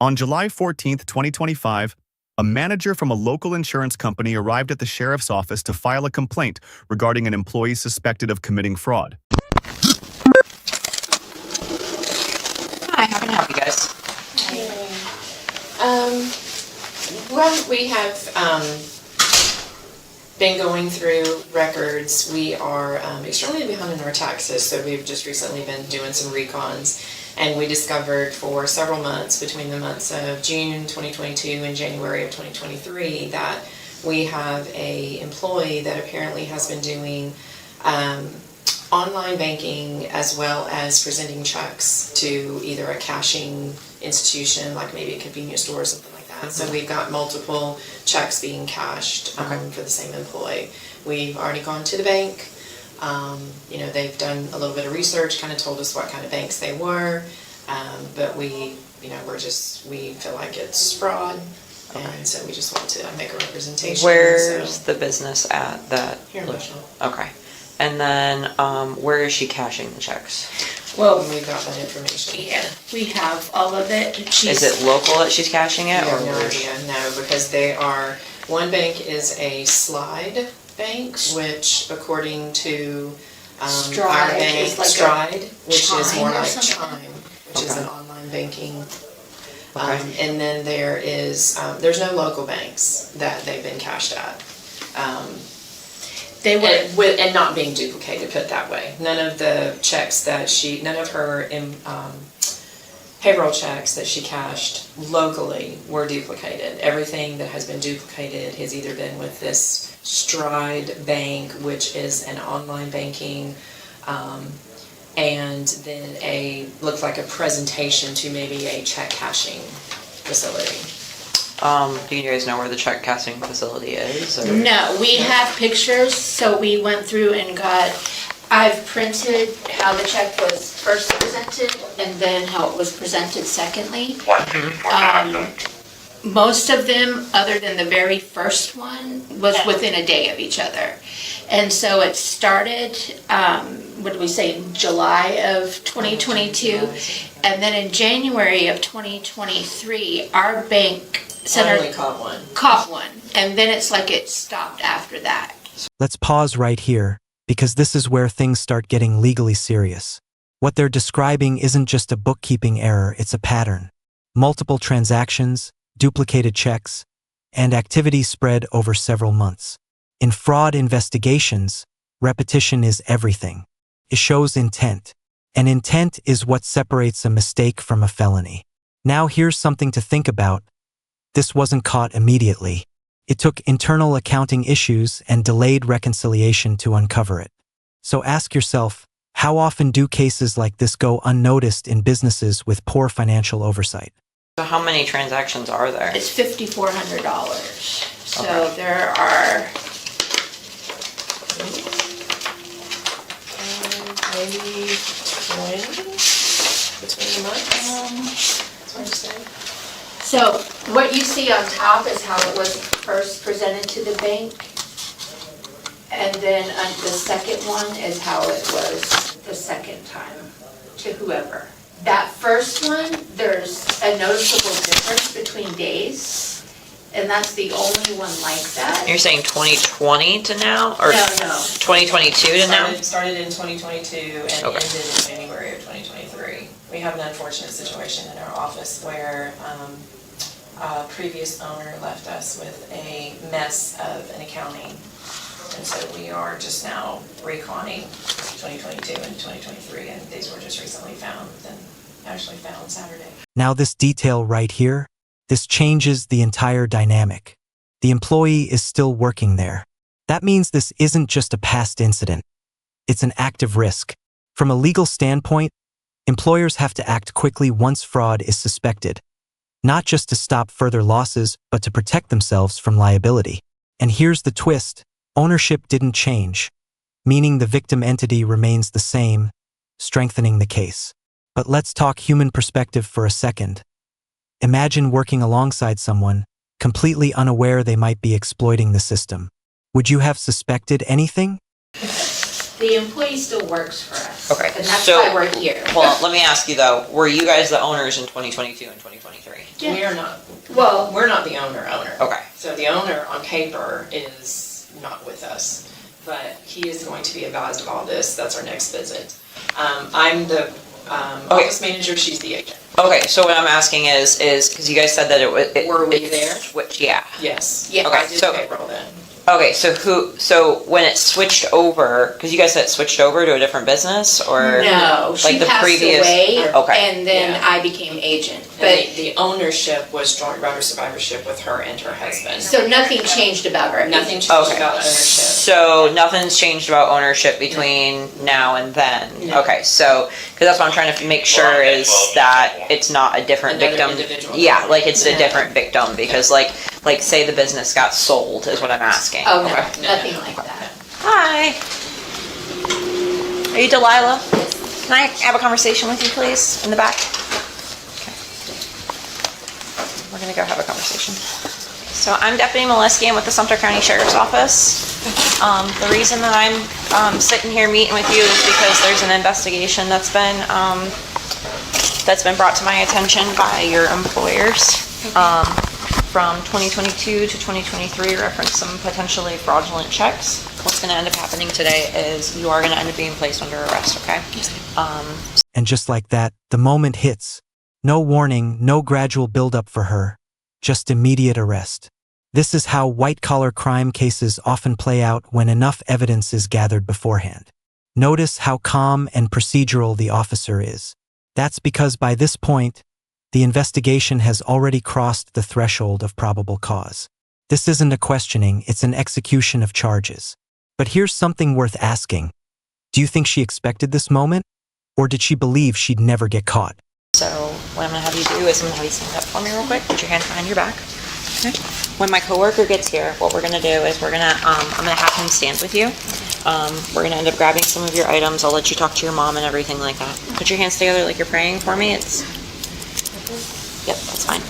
On July 14, 2025, a manager from a local insurance company arrived at the sheriff's office to file a complaint regarding an employee suspected of committing fraud. Hi, how can I help you guys? Well, we have been going through records. We are extremely behind in our taxes, so we've just recently been doing some recons, and we discovered for several months, between the months of June 2022 and January of 2023, that we have a employee that apparently has been doing online banking as well as presenting checks to either a cashing institution, like maybe a convenience store or something like that. So we've got multiple checks being cashed for the same employee. We've already gone to the bank. They've done a little bit of research, kind of told us what kind of banks they were, but we feel like it's fraud, and so we just want to make a representation. Where's the business at that? Here in National. Okay. And then, where is she cashing the checks? Well, we've got that information. Yeah, we have all of it. Is it local that she's cashing it? I have no idea, no, because one bank is a slide bank, which according to our bank, is like Stride, which is more Chime or like something. Chime, which is an online banking. Okay. And then there's no local banks that they've been cashed at. They were And not being duplicated, put it that way. None of the checks none of her payroll checks that she cashed locally were duplicated. Everything that has been duplicated has either been with this Stride Bank, which is an online banking, and then looks like a presentation to maybe a check cashing facility. Do you guys know where the check casting facility is? Or? No, we have pictures, so we went through and I've printed how the check was first presented and then how it was presented secondly. Most of them, other than the very first one, was within a day of each other. And so it started, what did we say, in July of 2022. And then in January of 2023, our bank Only caught one. And then it's like it stopped after that. Let's pause right here, because this is where things start getting legally serious. What they're describing isn't just a bookkeeping error, it's a pattern. Multiple transactions, duplicated checks, and activity spread over several months. In fraud investigations, repetition is everything. It shows intent. And intent is what separates a mistake from a felony. Now here's something to think about. This wasn't caught immediately. It took internal accounting issues and delayed reconciliation to uncover it. So ask yourself, how often do cases like this go unnoticed in businesses with poor financial oversight? So how many transactions are there? It's $5,400. So Okay. there are, maybe 20 between the months. That's what I'm saying. so what you see on top is how it was first presented to the bank. And then the second one is how it was the second time to whoever. That first one, there's a noticeable difference between days. And that's the only one like that. You're saying 2020 to now? Or No. 2022 to now? Started in 2022 and Okay. ended in January of 2023. We have an unfortunate situation in our office where a previous owner left us with a mess of an accounting. And so we are just now reconning 2022 and 2023, and these were just recently found Saturday. Now this detail right here, this changes the entire dynamic. The employee is still working there. That means this isn't just a past incident. It's an active risk. From a legal standpoint, employers have to act quickly once fraud is suspected, not just to stop further losses, but to protect themselves from liability. And here's the twist. Ownership didn't change, meaning the victim entity remains the same, strengthening the case. But let's talk human perspective for a second. Imagine working alongside someone, completely unaware they might be exploiting the system. Would you have suspected anything? The employee still works for us. Okay, And that's so- why we're here. Well, let me ask you though, were you guys the owners in 2022 and 2023? We are not, Well, we're not the owner. Okay. So the owner on paper is not with us, but he is going to be advised of all this. That's our next visit. I'm the office manager, she's the agent. Okay, so what I'm asking is because you guys said that it was. Were we there? Yeah. Yes. Yeah. Okay, I did so- payroll then. Okay, so when it switched over, because you guys said it switched over to a different business, or? no, she Like the passed previous- away, Okay. and then Yeah. I became agent. And But, the ownership was joint rubber survivorship with her and her husband. so nothing changed about her. Nothing changed Okay. about ownership. So nothing's changed about ownership between now and then? No. Okay, so, because that's what I'm trying to make sure is that it's not a different Another victim. individual. Yeah, like it's a No. different victim, because like say the business got sold is what I'm asking. Oh, no, Okay. nothing like that. Hi. Are you Delilah? Can I have a conversation with you, please, in the back? Okay. We're gonna go have a conversation. So I'm Deputy Molesky. I'm with the Sumter County Sheriff's Office. The reason that I'm sitting here meeting with you is because there's an investigation that's been brought to my attention by your employers. From 2022 to 2023, reference some potentially fraudulent checks. What's going to end up happening today is you are going to end up being placed under arrest, okay? And just like that, the moment hits. No warning, no gradual buildup for her. Just immediate arrest. This is how white-collar crime cases often play out when enough evidence is gathered beforehand. Notice how calm and procedural the officer is. That's because by this point, the investigation has already crossed the threshold of probable cause. This isn't a questioning, it's an execution of charges. But here's something worth asking. Do you think she expected this moment? Or did she believe she'd never get caught? So what I'm going to have you do is I'm going to have you stand up for me real quick. Put your hand behind your back. Okay. When my coworker gets here, what we're going to do is I'm going to have him stand with you. We're going to end up grabbing some of your items. I'll let you talk to your mom and everything like that. Put your hands together like you're praying for me. Yep, that's fine.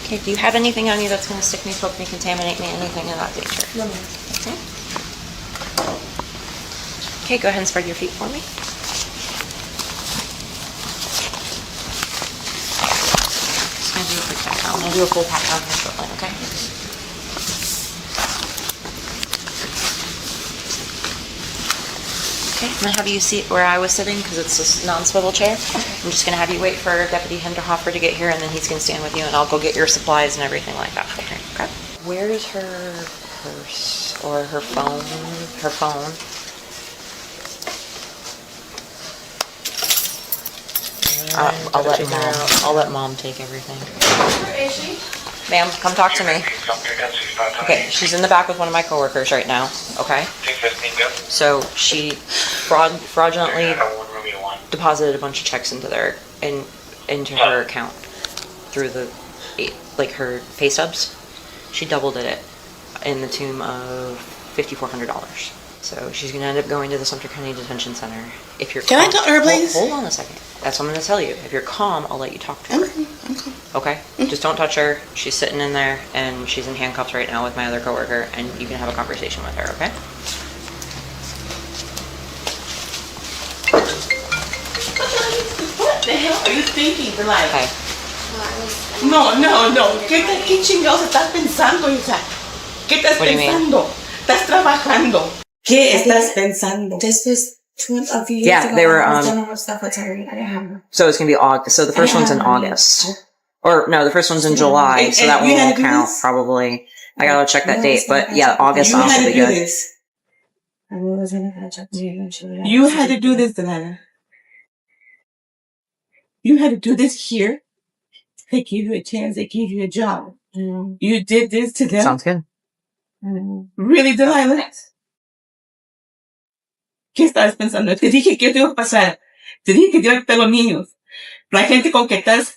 Okay, do you have anything on you that's going to stick me, poke me, contaminate me, anything of that nature? No, ma'am. Okay. Okay, go ahead and spread your feet for me. I'm gonna do a quick pat down. I'm gonna do a full pat down here shortly, okay? Okay, I'm gonna have you sit where I was sitting because it's a non-swivel chair. I'm just gonna have you wait for Deputy Hinterhofer to get here, and then he's gonna stand with you, and I'll go get your supplies and everything like that. Okay. Where's her purse or her phone? Her phone. I'll let mom take everything. Where is she? Ma'am, come talk to me. Okay, she's in the back with one of my coworkers right now, okay? So she fraudulently deposited a bunch of checks into her account through her pay stubs. She doubled it in the tune of $5,400. So she's gonna end up going to the Sumter County Detention Center. If you're Can I talk to her, please? Hold on a second. That's what I'm gonna tell you. If you're calm, I'll let you talk to her. Okay. Okay? Just don't touch her. She's sitting in there and she's in handcuffs right now with my other coworker, and you can have a conversation with her, okay? What the hell are you thinking, Delilah? Okay. No. ¿Qué chingados estás pensando, hija? ¿Qué estás What do you mean? pensando? Estás trabajando. ¿Qué estás pensando? This was a few years Yeah, ago. they were, I was done with stuff with her. I didn't have her. So it's gonna be August. So the first one's in August. Or no, the first one's in July, so that one you had won't to do count this? probably. I gotta check that No, date, it's not. but yeah, August You off had will to be do good. this. I wasn't gonna talk to you. And she would You had to do this, Delilah. You had to do this here. They gave you a chance. They gave you a job. You did this to them. Sounds good. Really, Delilah? ¿Qué estabas pensando? Te dije que te iba a pasar. Te dije que te iba a quitar los niños. La gente con que estás.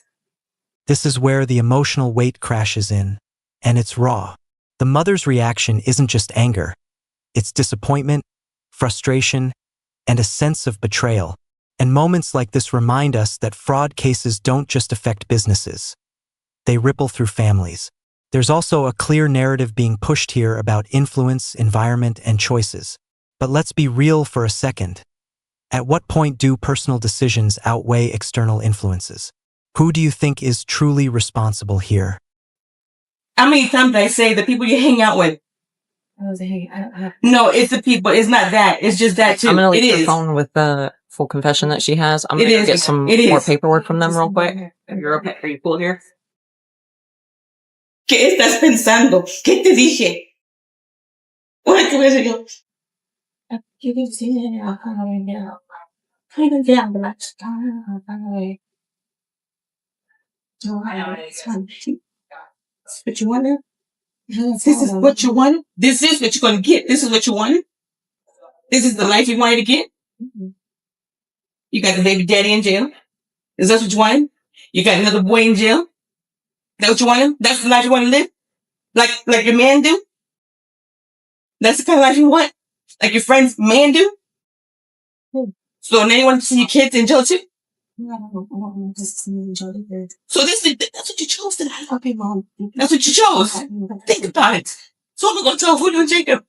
This is where the emotional weight crashes in, and it's raw. The mother's reaction isn't just anger. It's disappointment, frustration, and a sense of betrayal. And moments like this remind us that fraud cases don't just affect businesses. They ripple through families. There's also a clear narrative being pushed here about influence, environment, and choices. But let's be real for a second. At what point do personal decisions outweigh external influences? Who do you think is truly responsible here? How many times did I say the people you hang out with? No, it's the people. It's not that. It's just that too. I'm gonna leave It her is. phone with the full confession that she has. I'm It gonna is. get some It is. more paperwork from them real quick. You're okay? Are you cool here? ¿Qué estás pensando? ¿Qué te dije? What te voy a decir yo? You can see it. I don't know. Kind of down the next time. It's fun. That's what you wanted? This is what you wanted? This is what you're going to get. This is what you wanted? This is the life you wanted to get? You got the baby daddy in jail? Is that what you wanted? You got another boy in jail? That what you wanted? That's the life you want to live? Like your man do? That's the kind of life you want? Like your friend's man do? So now you want to see your kids in jail too? So that's what you chose today. Okay, Mom. That's what you chose. Think about it. So I'm going to tell Julio and Jacob.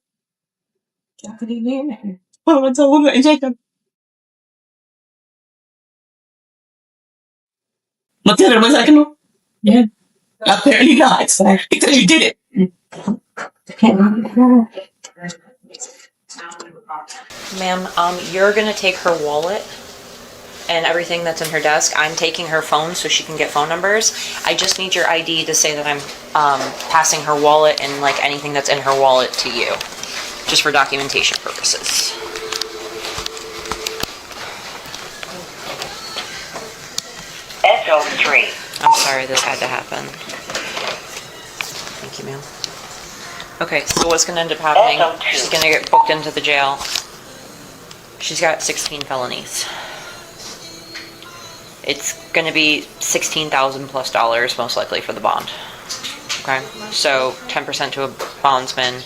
What am I going to tell Julio and Jacob? I'm tell everybody I can know? Yeah. Apparently not. Because you did it. Ma'am, you're gonna take her wallet and everything that's in her desk. I'm taking her phone so she can get phone numbers. I just need your ID to say that I'm passing her wallet and like anything that's in her wallet to you, just for documentation purposes. SO3. I'm sorry this had to happen. Thank you, ma'am. Okay, so what's gonna end up happening? She's gonna get booked into the jail. She's got 16 felonies. It's gonna be $16,000 plus most likely for the bond. Okay, so 10% to a bondsman.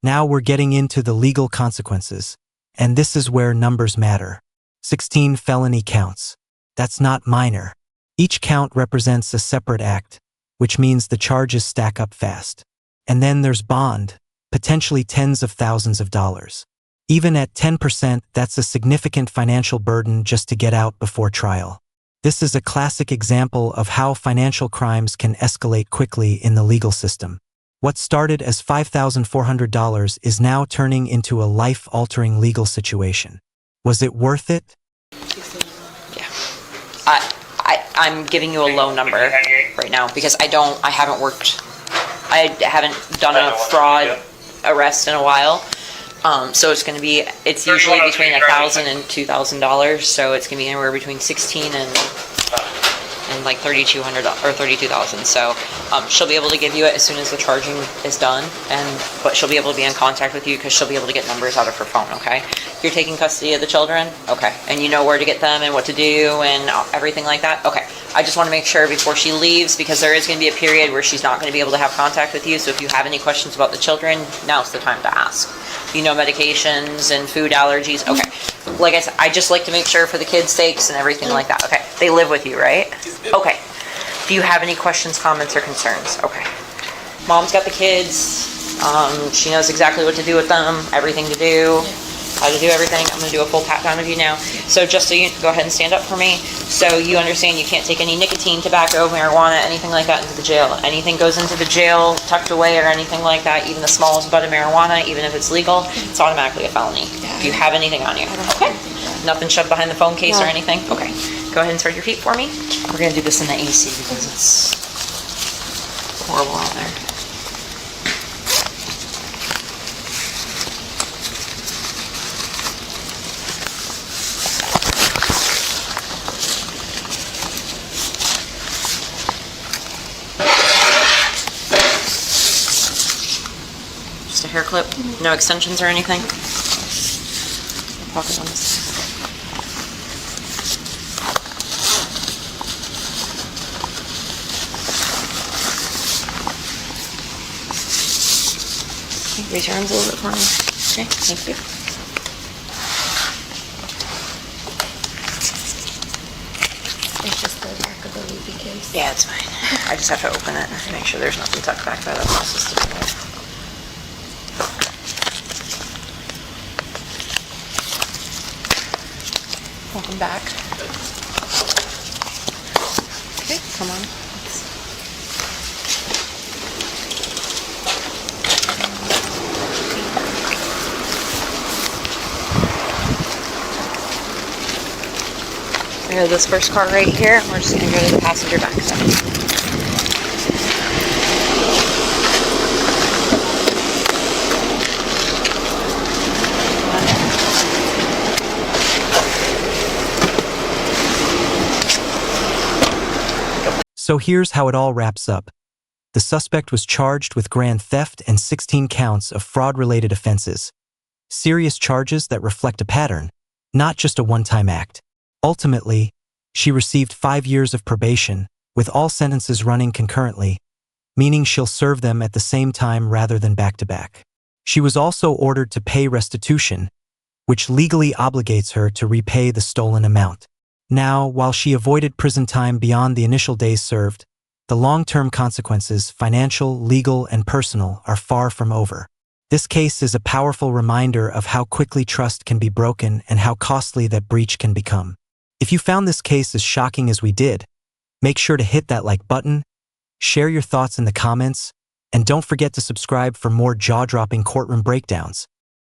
Now we're getting into the legal consequences, and this is where numbers matter. 16 felony counts. That's not minor. Each count represents a separate act, which means the charges stack up fast. And then there's bond, potentially tens of thousands of dollars. Even at 10%, that's a significant financial burden just to get out before trial. This is a classic example of how financial crimes can escalate quickly in the legal system. What started as $5,400 is now turning into a life-altering legal situation. Was it worth it? Yeah. I'm giving you a low number right now because I haven't done a fraud arrest in a while. So it's usually between $1,000 and $2,000. So it's gonna be anywhere between 16 and like $3,200 or $32,000. So she'll be able to give you it as soon as the charging is done, but she'll be able to be in contact with you because she'll be able to get numbers out of her phone. Okay, you're taking custody of the children. Okay, and you know where to get them and what to do and everything like that. Okay, I just want to make sure before she leaves, because there is going to be a period where she's not going to be able to have contact with you. So if you have any questions about the children, now's the time to ask. You know, medications and food allergies. Okay, like I said, I just like to make sure for the kids' sakes and everything like that. Okay, they live with you, right? Okay. Do you have any questions, comments, or concerns? Okay. Mom's got the kids. She knows exactly what to do with them, everything to do, how to do everything. I'm gonna do a full pat down of you now. So just so you go ahead and stand up for me. So you understand you can't take any nicotine, tobacco, marijuana, anything like that into the jail. Anything goes into the jail tucked away or anything like that, even the smallest bud of marijuana, even if it's legal, it's automatically a felony. Do you have anything on you? Okay. Nothing shoved behind the phone case or anything? Okay. Go ahead and spread your feet for me. We're gonna do this in the AC because it's horrible out there. Just a hair clip, no extensions or anything. Pocket on this. Raise your arms a little bit for me. Okay, thank you. Yeah, it's fine. I just have to open it and make sure there's nothing tucked back there that's not supposed to be there. Welcome back. Okay, come on. We have this first car right here. We're just gonna go to the passenger back side. So here's how it all wraps up. The suspect was charged with grand theft and 16 counts of fraud-related offenses. Serious charges that reflect a pattern, not just a one-time act. Ultimately, she received 5 years of probation, with all sentences running concurrently, meaning she'll serve them at the same time rather than back-to-back. She was also ordered to pay restitution, which legally obligates her to repay the stolen amount. Now, while she avoided prison time beyond the initial days served, the long-term consequences, financial, legal, and personal, are far from over. This case is a powerful reminder of how quickly trust can be broken and how costly that breach can become. If you found this case as shocking as we did, make sure to hit that like button, share your thoughts in the comments, and don't forget to subscribe for more jaw-dropping courtroom breakdowns.